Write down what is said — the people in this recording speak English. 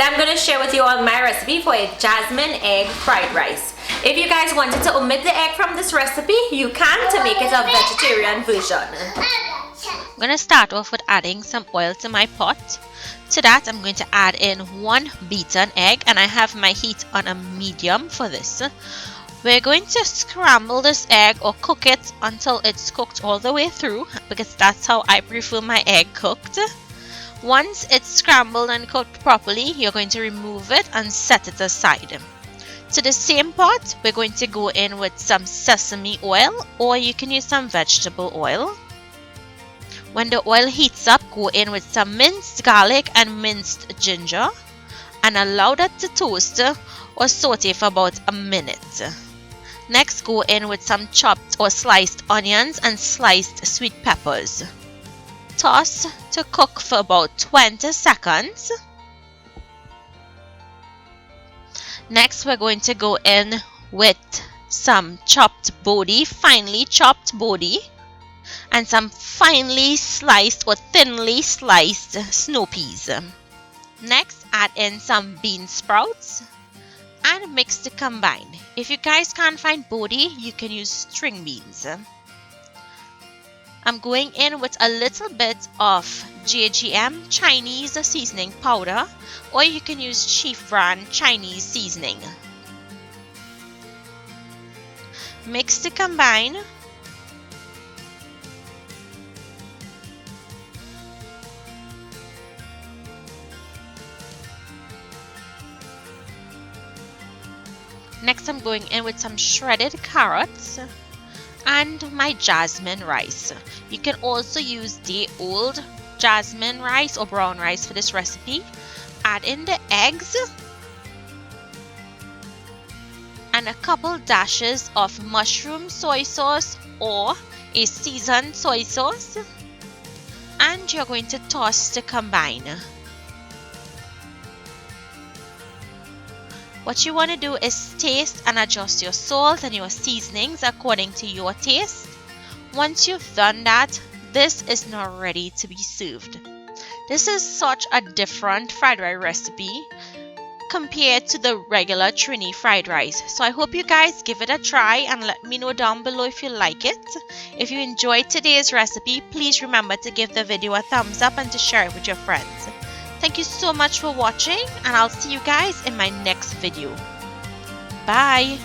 Today I'm going to share with you all my recipe for a jasmine egg fried rice. If you guys wanted to omit the egg from this recipe, you can to make it a vegetarian version. I'm going to start off with adding some oil to my pot. To that I'm going to add in 1 beaten egg, and I have my heat on a medium for this. We're going to scramble this egg or cook it until it's cooked all the way through, because that's how I prefer my egg cooked. Once it's scrambled and cooked properly, you're going to remove it and set it aside. To the same pot, we're going to go in with some sesame oil, or you can use some vegetable oil. When the oil heats up, go in with some minced garlic and minced ginger and allow that to toast or saute for about a minute. Next, go in with some chopped or sliced onions and sliced sweet peppers. Toss to cook for about 20 seconds. Next, we're going to go in with some chopped bodi, finely chopped bodi, and some finely sliced or thinly sliced snow peas. Next, add in some bean sprouts and mix to combine. If you guys can't find bodi, you can use string beans. I'm going in with a little bit of JGM Chinese seasoning powder, or you can use Chief brand Chinese seasoning. Mix to combine. Next, I'm going in with some shredded carrots and my jasmine rice. You can also use the old jasmine rice or brown rice for this recipe. Add in the eggs and a couple dashes of mushroom soy sauce or a seasoned soy sauce, and you're going to toss to combine. What you want to do is taste and adjust your salt and your seasonings according to your taste. Once you've done that, this is now ready to be served. This is such a different fried rice recipe compared to the regular Trini fried rice. So I hope you guys give it a try and let me know down below if you like it. If you enjoyed today's recipe, please remember to give the video a thumbs up and to share it with your friends. Thank you so much for watching, and I'll see you guys in my next video. Bye!